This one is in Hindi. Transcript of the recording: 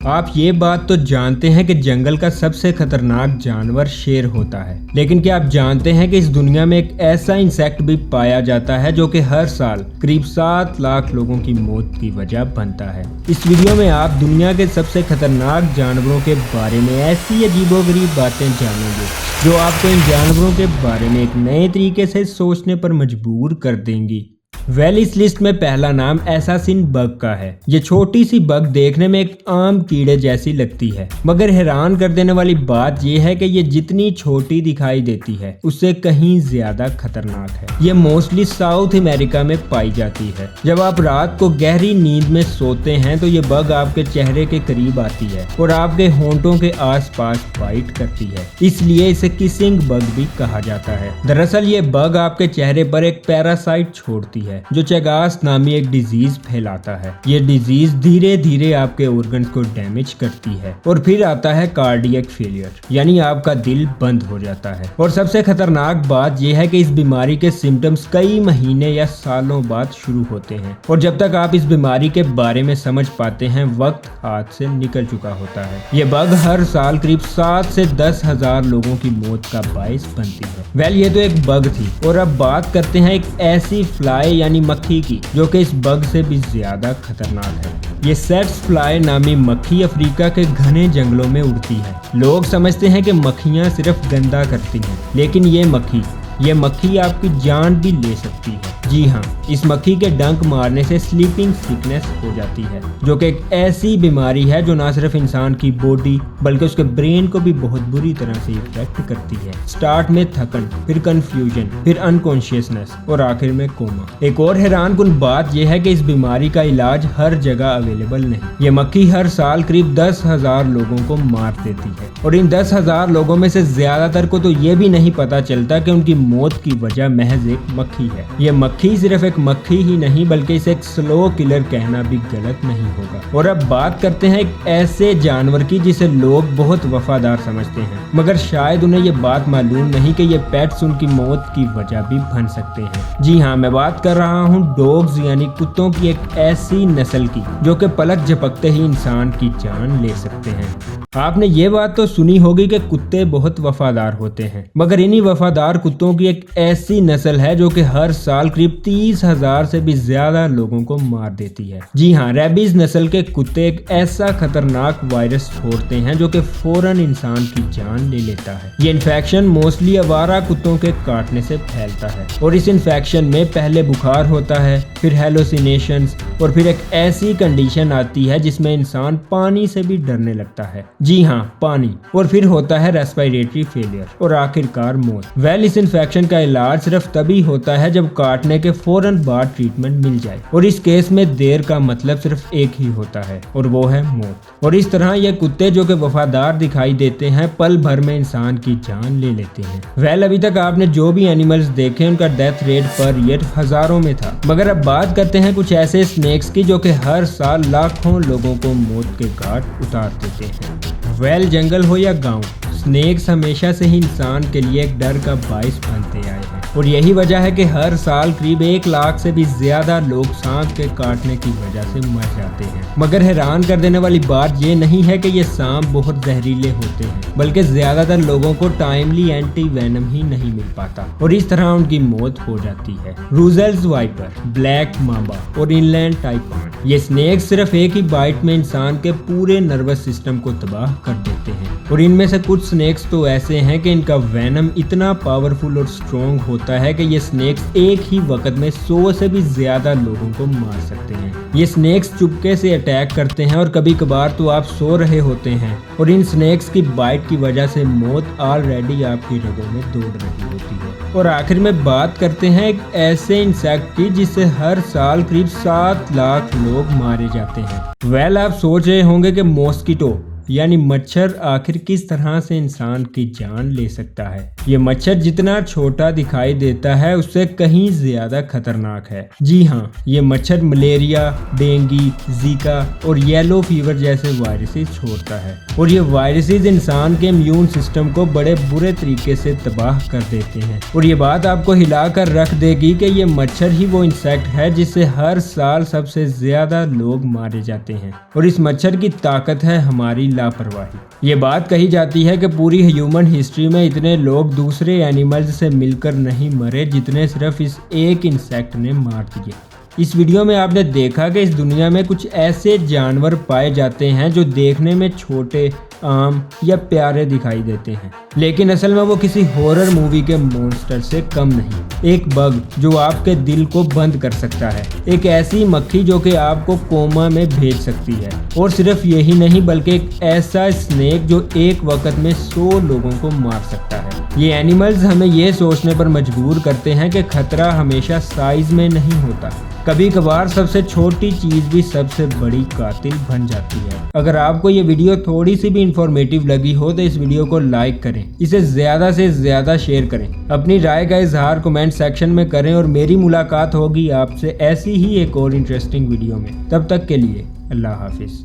आप ये बात तो जानते हैं कि जंगल का सबसे खतरनाक जानवर शेर होता है, लेकिन क्या आप जानते हैं कि इस दुनिया में एक ऐसा इंसेक्ट भी पाया जाता है जो कि हर साल करीब 7 लाख लोगों की मौत की वजह बनता है। इस वीडियो में आप दुनिया के सबसे खतरनाक जानवरों के बारे में ऐसी अजीबोगरीब बातें जानेंगे जो आपको इन जानवरों के बारे में एक नए तरीके से सोचने पर मजबूर कर देंगी। इस लिस्ट में पहला नाम एसासिन बग का है। ये छोटी सी बग देखने में एक आम कीड़े जैसी लगती है, मगर हैरान कर देने वाली बात यह है कि ये जितनी छोटी दिखाई देती है उससे कहीं ज्यादा खतरनाक है। ये मोस्टली साउथ अमेरिका में पाई जाती है। जब आप रात को गहरी नींद में सोते हैं तो ये बग आपके चेहरे के करीब आती है और आपके होंठों के आसपास बाइट करती है, इसलिए इसे किसिंग बग भी कहा जाता है। दरअसल ये बग आपके चेहरे पर एक पैरासाइट छोड़ती है जो चेगास नामी एक डिजीज फैलाता है। ये डिजीज धीरे धीरे आपके ऑर्गन्स को डैमेज करती है और फिर आता है कार्डियक फेलियर, यानी आपका दिल बंद हो जाता है। और सबसे खतरनाक बात यह है कि इस बीमारी के सिम्टम्स कई महीने या सालों बाद शुरू होते हैं और जब तक आप इस बीमारी के बारे में समझ पाते हैं वक्त हाथ से निकल चुका होता है। ये बग हर साल करीब 7 से 10 हजार लोगों की मौत का बाइस बनती है। ये तो एक बग थी, और अब बात करते हैं एक ऐसी फ्लाई यानी मक्खी की जो कि इस बग से भी ज्यादा खतरनाक है। ये सेट्स फ्लाई नामी मक्खी अफ्रीका के घने जंगलों में उड़ती है। लोग समझते हैं कि मक्खियां सिर्फ गंदा करती हैं, लेकिन ये मक्खी आपकी जान भी ले सकती है। जी हाँ, इस मक्खी के डंक मारने से स्लीपिंग सिकनेस हो जाती है, जो कि एक ऐसी बीमारी है जो ना सिर्फ इंसान की बॉडी बल्कि उसके ब्रेन को भी बहुत बुरी तरह से इफेक्ट करती है। स्टार्ट में थकन, फिर कंफ्यूजन, फिर अनकॉन्शियसनेस और आखिर में कोमा। एक और हैरानकुन बात यह है कि इस बीमारी का इलाज हर जगह अवेलेबल नहीं। ये मक्खी हर साल करीब 10,000 लोगों को मार देती है और इन 10,000 लोगों में से ज्यादातर को तो ये भी नहीं पता चलता कि उनकी मौत की वजह महज एक मक्खी है। ये मक्खी सिर्फ एक मक्खी ही नहीं बल्कि इसे एक स्लो किलर कहना भी गलत नहीं होगा। और अब बात करते हैं एक ऐसे जानवर की जिसे लोग बहुत वफादार समझते हैं, मगर शायद उन्हें ये बात मालूम नहीं कि ये पेट्स उनकी मौत की वजह भी बन सकते हैं। जी हाँ, मैं बात कर रहा हूँ डॉग्स यानी कुत्तों की एक ऐसी नस्ल की जो कि पलक झपकते ही इंसान की जान ले सकते हैं। आपने ये बात तो सुनी होगी कि कुत्ते बहुत वफादार होते हैं, मगर इन्हीं वफादार कुत्तों की एक ऐसी नस्ल है जो कि हर साल करीब 30,000 से भी ज्यादा लोगों को मार देती है। जी हाँ, रेबीज नस्ल के कुत्ते एक ऐसा खतरनाक वायरस छोड़ते हैं जो कि फौरन इंसान की जान ले लेता है। ये इन्फेक्शन मोस्टली आवारा कुत्तों के काटने से फैलता है और इस इन्फेक्शन में पहले बुखार होता है, फिर हेलुसिनेशंस और फिर एक ऐसी कंडीशन आती है जिसमें इंसान पानी से भी डरने लगता है। जी हाँ, पानी। और फिर होता है रेस्पिरेटरी फेलियर और आखिरकार मौत। इस इन्फेक्शन का इलाज सिर्फ तभी होता है जब काटने के फौरन बाद ट्रीटमेंट मिल जाए, और इस केस में देर का मतलब सिर्फ एक ही होता है और वो है मौत। और इस तरह ये कुत्ते जो कि वफादार दिखाई देते हैं पल भर में इंसान की जान ले लेते हैं। अभी तक आपने जो भी एनिमल्स देखे उनका डेथ रेट पर ईयर हजारों में था, मगर अब बात करते हैं कुछ ऐसे स्नेक्स की जो कि हर साल लाखों लोगों को मौत के घाट उतार देते हैं। जंगल हो या गांव, स्नेक्स हमेशा से ही इंसान के लिए एक डर का बाइस बनते आए हैं और यही वजह है कि हर साल करीब 1 लाख से भी ज्यादा लोग सांप के काटने की वजह से मर जाते हैं। मगर हैरान कर देने वाली बात ये नहीं है कि ये सांप बहुत जहरीले होते हैं, बल्कि ज्यादातर लोगों को टाइमली एंटी वेनम ही नहीं मिल पाता और इस तरह उनकी मौत हो जाती है। रूजेल्स वाइपर, ब्लैक मांबा और इनलैंड टाइफॉन, ये स्नेक्स सिर्फ एक ही बाइट में इंसान के पूरे नर्वस सिस्टम को तबाह कर देते हैं और इनमें से कुछ स्नेक्स तो ऐसे हैं कि इनका वेनम इतना पावरफुल और स्ट्रॉन्ग होता है कि ये स्नेक्स एक ही वक्त में 100 से भी ज्यादा लोगों को मार सकते हैं। ये स्नेक्स चुपके से अटैक करते हैं और कभी कभार तो आप सो रहे होते हैं और इन स्नेक्स की बाइट की वजह से मौत ऑलरेडी आपकी रगों में दौड़ रही होती है। और आखिर में बात करते हैं एक ऐसे इंसेक्ट की जिससे हर साल करीब 7 लाख लोग मारे जाते हैं। आप सोच रहे होंगे कि मॉस्किटो यानी मच्छर आखिर किस तरह से इंसान की जान ले सकता है। ये मच्छर जितना छोटा दिखाई देता है उससे कहीं ज्यादा खतरनाक है। जी हाँ, ये मच्छर मलेरिया, डेंगू, जीका और येलो फीवर जैसे वायरसेस छोड़ता है और ये वायरसेस इंसान के इम्यून सिस्टम को बड़े बुरे तरीके से तबाह कर देते हैं। और ये बात आपको हिलाकर रख देगी कि ये मच्छर ही वो इंसेक्ट है जिससे हर साल सबसे ज्यादा लोग मारे जाते हैं और इस मच्छर की ताकत है हमारी लापरवाही। ये बात कही जाती है कि पूरी ह्यूमन हिस्ट्री में इतने लोग दूसरे एनिमल्स से मिलकर नहीं मरे जितने सिर्फ इस एक इंसेक्ट ने मार दिए। इस वीडियो में आपने देखा कि इस दुनिया में कुछ ऐसे जानवर पाए जाते हैं जो देखने में छोटे, आम या प्यारे दिखाई देते हैं, लेकिन असल में वो किसी हॉरर मूवी के मॉन्स्टर से कम नहीं। एक बग जो आपके दिल को बंद कर सकता है, एक ऐसी मक्खी जो कि आपको कोमा में भेज सकती है, और सिर्फ यही नहीं बल्कि एक ऐसा स्नेक जो एक वक्त में 100 लोगों को मार सकता है। ये एनिमल्स हमें ये सोचने पर मजबूर करते हैं कि खतरा हमेशा साइज में नहीं होता, कभी कभार सबसे छोटी चीज भी सबसे बड़ी कातिल बन जाती है। अगर आपको ये वीडियो थोड़ी सी भी इंफॉर्मेटिव लगी हो तो इस वीडियो को लाइक करें, इसे ज्यादा से ज्यादा शेयर करें, अपनी राय का इजहार कमेंट सेक्शन में करें और मेरी मुलाकात होगी आपसे ऐसी ही एक और इंटरेस्टिंग वीडियो में। तब तक के लिए अल्लाह हाफिज।